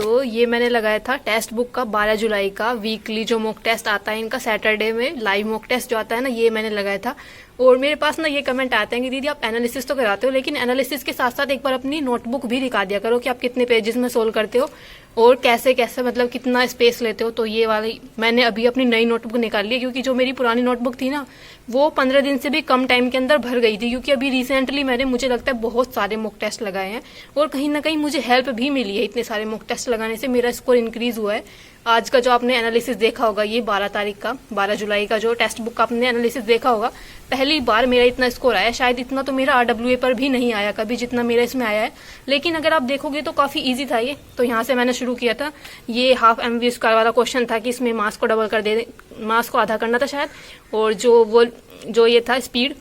तो ये मैंने लगाया था टेक्स्ट बुक का 12 जुलाई का वीकली जो मॉक टेस्ट आता है इनका, सैटरडे में लाइव मॉक टेस्ट जो आता है ना, ये मैंने लगाया था। और मेरे पास ना ये कमेंट आते हैं कि दीदी आप एनालिसिस तो कराते हो, लेकिन एनालिसिस के साथ साथ एक बार अपनी नोटबुक भी दिखा दिया करो कि आप कितने पेजेस में सोल्व करते हो और कैसे कैसे मतलब कितना स्पेस लेते हो। तो ये वाली मैंने अभी अपनी नई नोटबुक निकाली है, क्योंकि जो मेरी पुरानी नोटबुक थी ना वो 15 दिन से भी कम टाइम के अंदर भर गई थी। क्योंकि अभी रिसेंटली मैंने, मुझे लगता है, बहुत सारे मॉक टेस्ट लगाए हैं और कहीं ना कहीं मुझे हेल्प भी मिली है। इतने सारे मॉक टेस्ट लगाने से मेरा स्कोर इंक्रीज हुआ है। आज का जो आपने एनालिसिस देखा होगा, ये 12 तारीख का 12 जुलाई का जो टेक्स्ट बुक का आपने एनालिसिस देखा होगा, पहली बार मेरा इतना स्कोर आया। शायद इतना तो मेरा RWA पर भी नहीं आया कभी जितना मेरा इसमें आया है, लेकिन अगर आप देखोगे तो काफी इजी था ये। तो यहाँ से मैंने शुरू किया था। ये हाफ MV स्क्वायर वाला क्वेश्चन था कि इसमें मास को डबल कर दे, मास को आधा करना था शायद। और जो ये था स्पीड,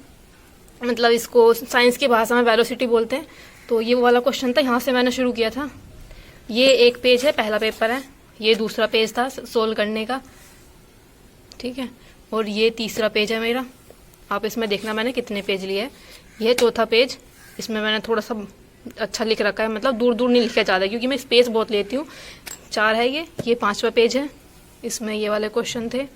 मतलब इसको साइंस की भाषा में वेलोसिटी बोलते हैं, तो ये वो वाला क्वेश्चन था। यहाँ से मैंने शुरू किया था। ये एक पेज है, पहला पेपर है। ये दूसरा पेज था सोल्व करने का, ठीक है। और ये तीसरा पेज है मेरा। आप इसमें देखना मैंने कितने पेज लिए है। ये चौथा पेज, इसमें मैंने थोड़ा सा अच्छा लिख रखा है, मतलब दूर दूर नहीं लिखा ज्यादा, क्योंकि मैं स्पेस बहुत लेती हूँ। 4 है ये 5वां पेज है, इसमें ये वाले क्वेश्चन थे।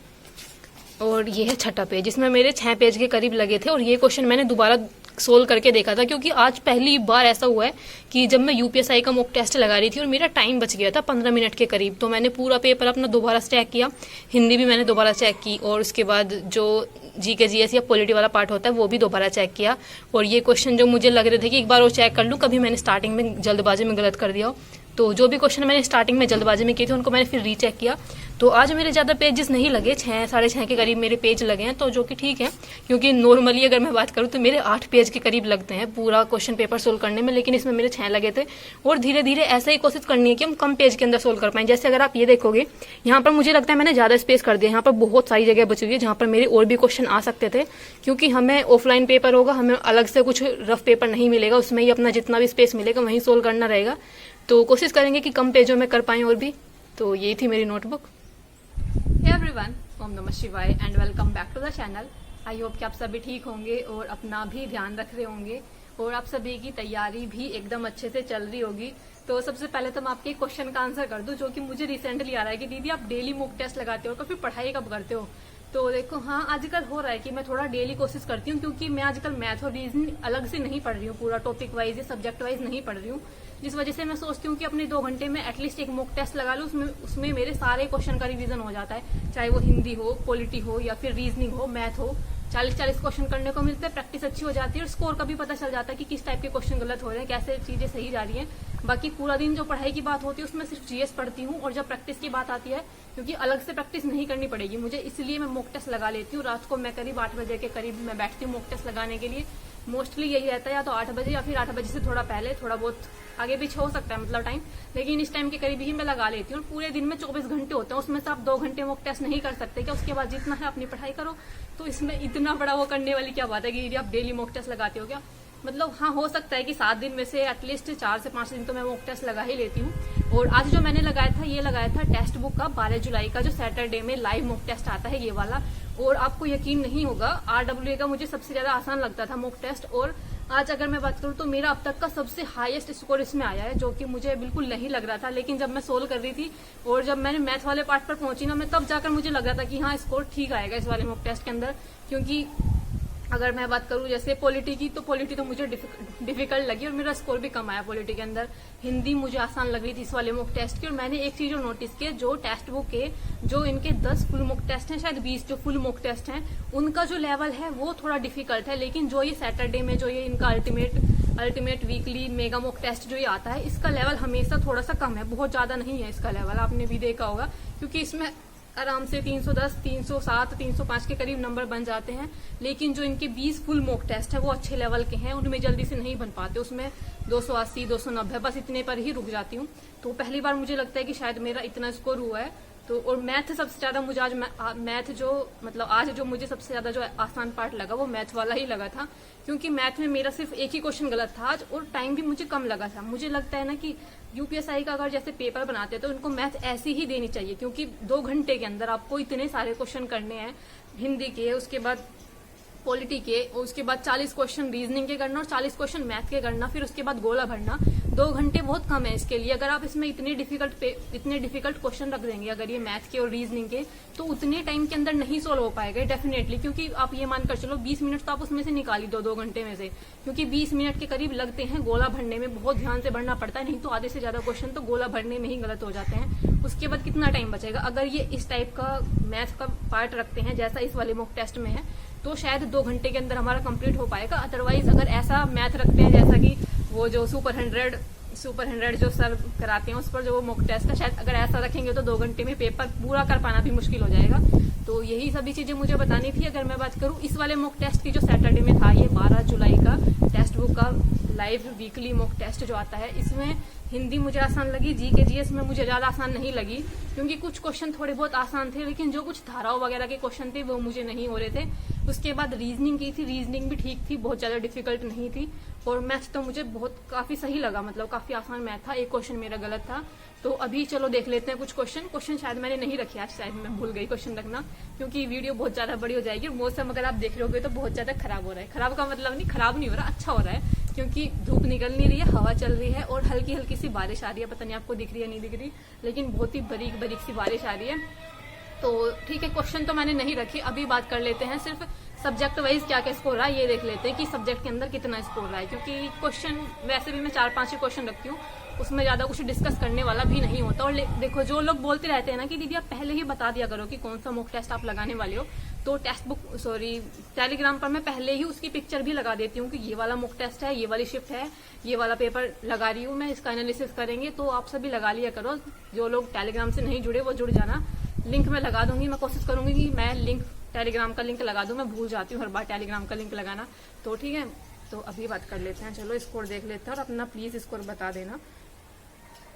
और ये है 6ठा पेज, इसमें मेरे 6 पेज के करीब लगे थे। और ये क्वेश्चन मैंने दोबारा सोल्व करके देखा था, क्योंकि आज पहली बार ऐसा हुआ है कि जब मैं UPSI का मॉक टेस्ट लगा रही थी और मेरा टाइम बच गया था 15 मिनट के करीब, तो मैंने पूरा पेपर अपना दोबारा चेक किया। हिंदी भी मैंने दोबारा चेक की, और उसके बाद जो GK GS या पॉलिटी वाला पार्ट होता है वो भी दोबारा चेक किया। और ये क्वेश्चन जो मुझे लग रहे थे कि एक बार वो चेक कर लूँ, कभी मैंने स्टार्टिंग में जल्दबाजी में गलत कर दिया हो, तो जो भी क्वेश्चन मैंने स्टार्टिंग में जल्दबाजी में किए थे उनको मैंने फिर रीचेक किया। तो आज मेरे ज्यादा पेजेस नहीं लगे, 6 साढ़े 6 के करीब मेरे पेज लगे हैं, तो जो कि ठीक है। क्योंकि नॉर्मली अगर मैं बात करूँ तो मेरे 8 पेज के करीब लगते हैं पूरा क्वेश्चन पेपर सोल्व करने में, लेकिन इसमें मेरे 6 लगे थे। और धीरे धीरे ऐसा ही कोशिश करनी है कि हम कम पेज के अंदर सोल्व कर पाए। जैसे अगर आप ये देखोगे, यहाँ पर मुझे लगता है मैंने ज्यादा स्पेस कर दिया। यहाँ पर बहुत सारी जगह बची हुई है जहाँ पर मेरे और भी क्वेश्चन आ सकते थे, क्योंकि हमें ऑफलाइन पेपर होगा, हमें अलग से कुछ रफ पेपर नहीं मिलेगा, उसमें ही अपना जितना भी स्पेस मिलेगा वहीं सोल्व करना रहेगा। तो कोशिश करेंगे कि कम पेजों में कर पाएं और भी। तो यही थी मेरी नोटबुक। एवरीवन, ओम नमः शिवाय and welcome back to the channel. I hope कि आप सभी ठीक होंगे और अपना भी ध्यान रख रहे होंगे और आप सभी की तैयारी भी एकदम अच्छे से चल रही होगी। तो सबसे पहले तो मैं आपके क्वेश्चन का आंसर कर दूं, जो कि मुझे रिसेंटली आ रहा है कि दीदी आप डेली मॉक टेस्ट लगाते हो, तो फिर पढ़ाई कब करते हो? तो देखो, हाँ, आजकल हो रहा है कि मैं थोड़ा डेली कोशिश करती हूँ, क्योंकि मैं आजकल मैथ और रीजनिंग अलग से नहीं पढ़ रही हूँ, पूरा टॉपिक वाइज या सब्जेक्ट वाइज नहीं पढ़ रही हूँ। जिस वजह से मैं सोचती हूँ कि अपने 2 घंटे में एटलीस्ट एक मॉक टेस्ट लगा लूँ, उसमें मेरे सारे क्वेश्चन का रिवीजन हो जाता है, चाहे वो हिंदी हो, पॉलिटी हो या फिर रीजनिंग हो, मैथ हो। 40-40 क्वेश्चन करने को मिलते हैं, प्रैक्टिस अच्छी हो जाती है और स्कोर का भी पता चल जाता है कि किस टाइप के क्वेश्चन गलत हो रहे हैं, कैसे चीजें सही जा रही हैं। बाकी पूरा दिन जो पढ़ाई की बात होती है उसमें सिर्फ GS पढ़ती हूँ, और जब प्रैक्टिस की बात आती है, क्योंकि अलग से प्रैक्टिस नहीं करनी पड़ेगी मुझे, इसलिए मैं मॉक टेस्ट लगा लेती हूँ। रात को मैं करीब 8 बजे के करीब मैं बैठती हूँ मॉक टेस्ट लगाने के लिए। मोस्टली यही रहता है, या तो 8 बजे या फिर 8 बजे से थोड़ा पहले, थोड़ा बहुत आगे पीछे हो सकता है मतलब टाइम, लेकिन इस टाइम के करीब ही मैं लगा लेती हूँ। पूरे दिन में 24 घंटे होते हैं, उसमें से आप 2 घंटे मॉक टेस्ट नहीं कर सकते क्या? उसके बाद जितना है अपनी पढ़ाई करो। तो इसमें इतना बड़ा वो करने वाली क्या बात है कि आप डेली मॉक टेस्ट लगाते हो क्या? मतलब हाँ, हो सकता है कि 7 दिन में से एटलीस्ट 4 से 5 दिन तो मैं मॉक टेस्ट लगा ही लेती हूँ। और आज जो मैंने लगाया था, ये लगाया था टेक्स्ट बुक का 12 जुलाई का जो सैटरडे में लाइव मॉक टेस्ट आता है, ये वाला। और आपको यकीन नहीं होगा, RWA का मुझे सबसे ज्यादा आसान लगता था मॉक टेस्ट, और आज अगर मैं बात करूँ तो मेरा अब तक का सबसे हाईएस्ट स्कोर इसमें आया है, जो कि मुझे बिल्कुल नहीं लग रहा था। लेकिन जब मैं सोल्व कर रही थी और जब मैंने मैथ वाले पार्ट पर पहुंची ना, मैं तब जाकर मुझे लग रहा था कि हाँ, स्कोर ठीक आएगा इस वाले मॉक टेस्ट के अंदर। क्योंकि अगर मैं बात करूं जैसे पॉलिटी की, तो पॉलिटी तो मुझे डिफिकल्ट लगी और मेरा स्कोर भी कम आया पॉलिटी के अंदर। हिंदी मुझे आसान लग रही थी इस वाले मॉक टेस्ट की। और मैंने एक चीज जो नोटिस की, जो टेक्स्ट बुक के जो इनके 10 फुल मॉक टेस्ट हैं, शायद 20 जो फुल मॉक टेस्ट हैं, उनका जो लेवल है वो थोड़ा डिफिकल्ट है। लेकिन जो ये सैटरडे में जो ये इनका ultimate weekly mega mock test जो ये आता है, इसका लेवल हमेशा थोड़ा सा कम है, बहुत ज्यादा नहीं है इसका लेवल, आपने भी देखा होगा। क्योंकि इसमें आराम से 310, 307, 305 के करीब नंबर बन जाते हैं। लेकिन जो इनके 20 फुल मॉक टेस्ट है वो अच्छे लेवल के हैं, उनमें जल्दी से नहीं बन पाते, उसमें 280, 290 बस इतने पर ही रुक जाती हूँ। तो पहली बार मुझे लगता है कि शायद मेरा इतना स्कोर हुआ है। तो और मैथ सबसे ज्यादा मुझे आज मैथ जो मतलब आज जो मुझे सबसे ज्यादा जो आसान पार्ट लगा वो मैथ वाला ही लगा था, क्योंकि मैथ में मेरा सिर्फ एक ही क्वेश्चन गलत था आज, और टाइम भी मुझे कम लगा था। मुझे लगता है ना कि UPSI का अगर जैसे पेपर बनाते हैं तो इनको मैथ ऐसी ही देनी चाहिए, क्योंकि 2 घंटे के अंदर आपको इतने सारे क्वेश्चन करने हैं हिंदी के, उसके बाद पॉलिटी के, और उसके बाद 40 क्वेश्चन रीजनिंग के करना और 40 क्वेश्चन मैथ के करना, फिर उसके बाद गोला भरना। 2 घंटे बहुत कम है इसके लिए। अगर आप इसमें इतने डिफिकल्ट क्वेश्चन रख देंगे अगर ये मैथ के और रीजनिंग के, तो उतने टाइम के अंदर नहीं सोल्व हो पाएगा डेफिनेटली। क्योंकि आप ये मानकर चलो 20 मिनट तो आप उसमें से निकाली दो 2 घंटे में से, क्योंकि 20 मिनट के करीब लगते हैं गोला भरने में, बहुत ध्यान से भरना पड़ता है, नहीं तो आधे से ज्यादा क्वेश्चन तो गोला भरने में ही गलत हो जाते हैं। उसके बाद कितना टाइम बचेगा? अगर ये इस टाइप का मैथ का पार्ट रखते हैं जैसा इस वाले मॉक टेस्ट में है, तो शायद 2 घंटे के अंदर हमारा कंप्लीट हो पाएगा। अदरवाइज अगर ऐसा मैथ रखते हैं जैसा कि वो जो सुपर 100 जो सर कराते हैं उस पर जो वो मॉक टेस्ट है, शायद अगर ऐसा रखेंगे तो 2 घंटे में पेपर पूरा कर पाना भी मुश्किल हो जाएगा। तो यही सभी चीजें मुझे बतानी थी। अगर मैं बात करूं इस वाले मॉक टेस्ट की जो सैटरडे में था, ये 12 जुलाई का टेक्स्ट बुक का लाइव वीकली मॉक टेस्ट जो आता है, इसमें हिंदी मुझे आसान लगी, जीके जीएस में मुझे ज्यादा आसान नहीं लगी, क्योंकि कुछ क्वेश्चन थोड़े बहुत आसान थे, लेकिन जो कुछ धाराओं वगैरह के क्वेश्चन थे वो मुझे नहीं हो रहे थे। उसके बाद रीजनिंग की थी, रीजनिंग भी ठीक थी, बहुत ज्यादा डिफिकल्ट नहीं थी। और मैथ तो मुझे बहुत काफी सही लगा, मतलब काफी आसान मैथ था। एक क्वेश्चन मेरा गलत था। तो अभी चलो देख लेते हैं कुछ क्वेश्चन शायद मैंने नहीं रखे आज, शायद मैं भूल गई क्वेश्चन रखना, क्योंकि वीडियो बहुत ज्यादा बड़ी हो जाएगी। और मौसम अगर आप देख रहे होगे तो बहुत ज्यादा खराब हो रहा है। खराब का मतलब नहीं, खराब नहीं हो रहा, अच्छा हो रहा है, क्योंकि धूप निकल नहीं रही है, हवा चल रही है और हल्की हल्की सी बारिश आ रही है। पता नहीं आपको दिख रही है नहीं दिख रही, लेकिन बहुत ही बारीक बारीक सी बारिश आ रही है। तो ठीक है, क्वेश्चन तो मैंने नहीं रखे। अभी बात कर लेते हैं सिर्फ सब्जेक्ट वाइज क्या क्या स्कोर रहा है, ये देख लेते हैं कि सब्जेक्ट के अंदर कितना स्कोर रहा है। क्योंकि क्वेश्चन वैसे भी मैं 4-5 ही क्वेश्चन रखती हूँ, उसमें ज्यादा कुछ डिस्कस करने वाला भी नहीं होता। और देखो जो लोग बोलते रहते हैं ना कि दीदी आप पहले ही बता दिया करो कि कौन सा मॉक टेस्ट आप लगाने वाले हो, तो टेलीग्राम पर मैं पहले ही उसकी पिक्चर भी लगा देती हूँ कि ये वाला मॉक टेस्ट है, ये वाली शिफ्ट है, ये वाला पेपर लगा रही हूँ मैं, इसका एनालिसिस करेंगे। तो आप सभी लगा लिया करो। जो लोग टेलीग्राम से नहीं जुड़े वो जुड़ जाना। लिंक मैं लगा दूंगी, मैं कोशिश करूंगी कि मैं लिंक टेलीग्राम का लिंक लगा दूं। मैं भूल जाती हूँ हर बार टेलीग्राम का लिंक लगाना। तो ठीक है, तो अभी बात कर लेते हैं। चलो स्कोर देख लेते हैं और अपना प्लीज स्कोर बता देना।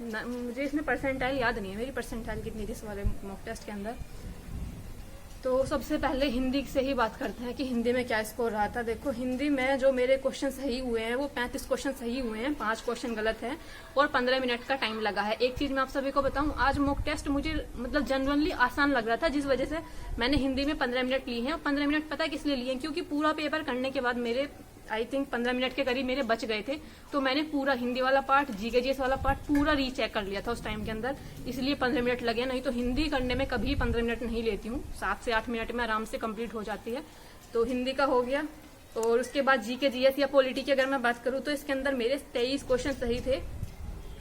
मुझे इसमें परसेंटाइल याद नहीं है, मेरी परसेंटाइल कितनी थी इस वाले मॉक टेस्ट के अंदर। तो सबसे पहले हिंदी से ही बात करते हैं कि हिंदी में क्या स्कोर रहा था। देखो हिंदी में जो मेरे क्वेश्चन सही हुए हैं वो 35 क्वेश्चन सही हुए हैं, 5 क्वेश्चन गलत हैं और 15 मिनट का टाइम लगा है। एक चीज मैं आप सभी को बताऊं, आज मॉक टेस्ट मुझे मतलब जनरली आसान लग रहा था, जिस वजह से मैंने हिंदी में 15 मिनट लिए हैं। और 15 मिनट पता है किस लिए लिए हैं, क्योंकि पूरा पेपर करने के बाद मेरे आई थिंक 15 मिनट के करीब मेरे बच गए थे। तो मैंने पूरा हिंदी वाला पार्ट, जीके जीएस वाला पार्ट पूरा रीचेक कर लिया था उस टाइम के अंदर, इसलिए 15 मिनट लगे। नहीं तो हिंदी करने में कभी 15 मिनट नहीं लेती हूँ, 7 से 8 मिनट में आराम से कंप्लीट हो जाती है। तो हिंदी का हो गया। और उसके बाद जीके जीएस या पॉलिटी की अगर मैं बात करूँ तो इसके अंदर मेरे 23 क्वेश्चन सही थे,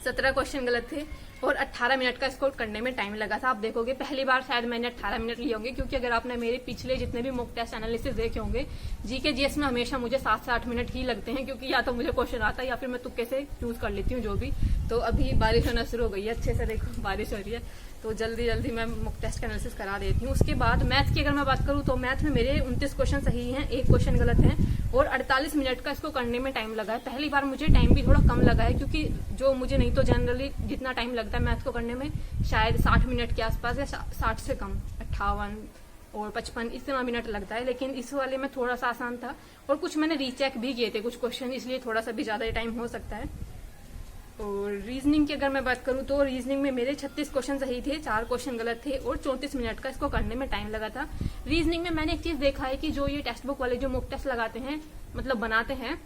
17 क्वेश्चन गलत थे और 18 मिनट का स्कोर करने में टाइम लगा था। आप देखोगे पहली बार शायद मैंने 18 मिनट लिए होंगे, क्योंकि अगर आपने मेरे पिछले जितने भी मॉक टेस्ट एनालिसिस देखे होंगे, जीके जीएस में हमेशा मुझे 7 से 8 मिनट ही लगते हैं, क्योंकि या तो मुझे क्वेश्चन आता है या फिर मैं तुक्के से चूज कर लेती हूँ जो भी। तो अभी बारिश होना शुरू हो गई है, अच्छे से देखो बारिश हो रही है, तो जल्दी जल्दी मैं मॉक टेस्ट का एनालिसिस करा देती हूँ। उसके बाद मैथ की अगर मैं बात करूँ तो मैथ में मेरे 29 क्वेश्चन सही हैं, 1 क्वेश्चन गलत है और 48 मिनट का इसको करने में टाइम लगा है। पहली बार मुझे टाइम भी थोड़ा कम लगा है, क्योंकि जो मुझे नहीं तो जनरली जितना टाइम लगता है मैथ को करने में शायद 60 मिनट के आसपास या 60 से कम 58 और 55 इतना मिनट लगता है। लेकिन इस वाले में थोड़ा सा आसान था और कुछ मैंने रीचेक भी किए थे कुछ क्वेश्चन, इसलिए थोड़ा सा भी ज्यादा टाइम हो सकता है। और रीजनिंग की अगर मैं बात करूं तो रीजनिंग में मेरे 36 क्वेश्चन सही थे, 4 क्वेश्चन गलत थे और 34 मिनट का इसको करने में टाइम लगा था। रीजनिंग में मैंने एक चीज देखा है कि जो ये टेक्स्ट बुक वाले जो मॉक टेस्ट लगाते हैं, मतलब बनाते हैं,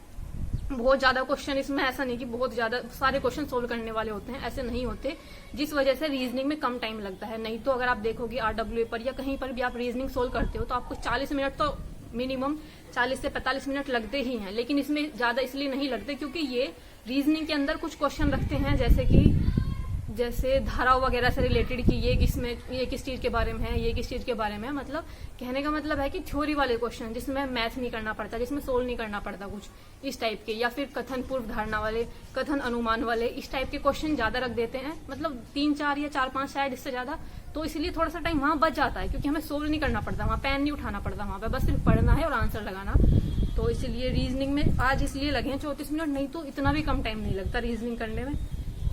बहुत ज्यादा क्वेश्चन इसमें ऐसा नहीं कि बहुत ज्यादा सारे क्वेश्चन सोल्व करने वाले होते हैं, ऐसे नहीं होते, जिस वजह से रीजनिंग में कम टाइम लगता है। नहीं तो अगर आप देखोगे RWA पर या कहीं पर भी आप रीजनिंग सोल्व करते हो तो आपको 40 मिनट तो मिनिमम 40 से 45 मिनट लगते ही हैं। लेकिन इसमें ज्यादा इसलिए नहीं लगते क्योंकि ये रीजनिंग के अंदर कुछ क्वेश्चन रखते हैं जैसे धाराओं वगैरह से रिलेटेड कि ये किस चीज के बारे में है, ये किस चीज के बारे में है। मतलब कहने का मतलब है कि थ्योरी वाले क्वेश्चन जिसमें मैथ नहीं करना पड़ता, जिसमें सोल्व नहीं करना पड़ता कुछ इस टाइप के, या फिर कथन पूर्व धारणा वाले, कथन अनुमान वाले, इस टाइप के क्वेश्चन ज्यादा रख देते हैं। मतलब 3-4 या 4-5 शायद इससे ज्यादा। तो इसलिए थोड़ा सा टाइम वहां बच जाता है, क्योंकि हमें सोल्व नहीं करना पड़ता, वहां पेन नहीं उठाना पड़ता, वहां पे बस सिर्फ पढ़ना है और आंसर लगाना। तो इसलिए रीजनिंग में आज इसलिए लगे हैं 34 मिनट, नहीं तो इतना भी कम टाइम नहीं लगता रीजनिंग करने में।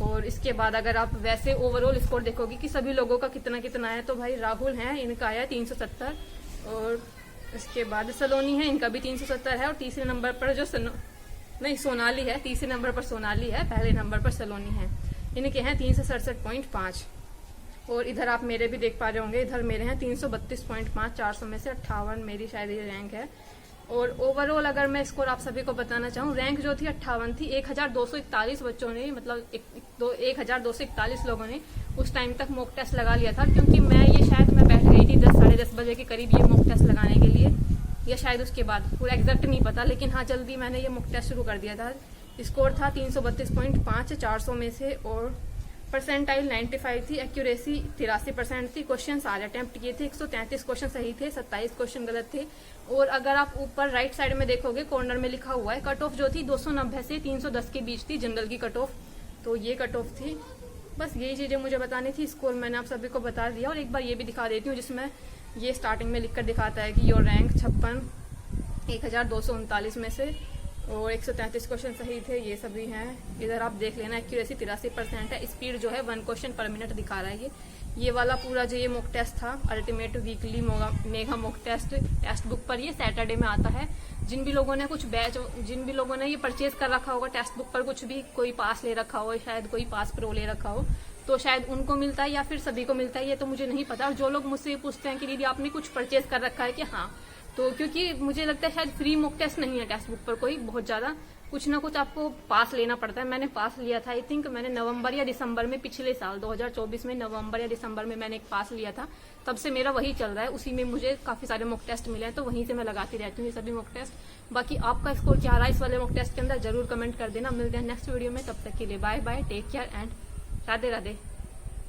और इसके बाद अगर आप वैसे ओवरऑल स्कोर देखोगे कि सभी लोगों का कितना कितना है, तो भाई राहुल है, इनका आया 370 और इसके बाद सलोनी है, इनका भी 370 है और तीसरे नंबर पर जो सोनाली है, तीसरे नंबर पर सोनाली है, पहले नंबर पर सलोनी है, इनके हैं 367.5। और इधर आप मेरे भी देख पा रहे होंगे, इधर मेरे हैं 332.5, 400 में से 58 मेरी शायद ये रैंक है। और ओवरऑल अगर मैं स्कोर आप सभी को बताना चाहूँ, रैंक जो थी 58 थी। 1241 बच्चों ने, मतलब 1241 लोगों ने उस टाइम तक मॉक टेस्ट लगा लिया था, क्योंकि मैं बैठ गई थी 10 साढ़े 10 बजे के करीब ये मॉक टेस्ट लगाने के लिए, या शायद उसके बाद, पूरा एग्जैक्ट नहीं पता, लेकिन हाँ जल्दी मैंने ये मॉक टेस्ट शुरू कर दिया था। स्कोर था 332.5 400 में से, और परसेंटाइल 95 थी, एक्यूरेसी 83% थी। क्वेश्चन सारे अटेम्प्ट किए थे, 133 क्वेश्चन सही थे, 27 क्वेश्चन गलत थे। और अगर आप ऊपर राइट साइड में देखोगे, कॉर्नर में लिखा हुआ है कट ऑफ जो थी 290 से 310 के बीच थी, जनरल की कट ऑफ, तो ये कट ऑफ थी। बस यही चीजें मुझे बतानी थी। स्कोर मैंने आप सभी को बता दिया, और एक बार ये भी दिखा देती हूँ जिसमें ये स्टार्टिंग में लिखकर दिखाता है कि योर रैंक 56 1239 में से, और 133 क्वेश्चन सही थे, ये सभी हैं। इधर आप देख लेना, एक्यूरेसी 83% है, स्पीड जो है 1 क्वेश्चन पर मिनट दिखा रहा है। ये वाला पूरा जो ये मॉक टेस्ट था, ultimate weekly mega mock test book पर ये सैटरडे में आता है। जिन भी लोगों ने ये परचेज कर रखा होगा टेक्स्ट बुक पर, कुछ भी कोई पास ले रखा हो, शायद कोई पास प्रो ले रखा हो, तो शायद उनको मिलता है या फिर सभी को मिलता है, ये तो मुझे नहीं पता। और जो लोग मुझसे पूछते हैं कि दीदी आपने कुछ परचेज कर रखा है कि हाँ, तो क्योंकि मुझे लगता है शायद फ्री मॉक टेस्ट नहीं है टेक्स्ट बुक पर कोई, बहुत ज्यादा कुछ ना कुछ आपको पास लेना पड़ता है। मैंने पास लिया था, आई थिंक मैंने नवंबर या दिसंबर में, पिछले साल 2024 में नवंबर या दिसंबर में मैंने एक पास लिया था, तब से मेरा वही चल रहा है। उसी में मुझे काफी सारे मॉक टेस्ट मिले हैं, तो वहीं से मैं लगाती रहती हूँ ये सभी मॉक टेस्ट। बाकी आपका स्कोर क्या रहा इस वाले मॉक टेस्ट के अंदर, जरूर कमेंट कर देना। मिलते हैं नेक्स्ट वीडियो में, तब तक के लिए bye bye, take care and Radhe Radhe.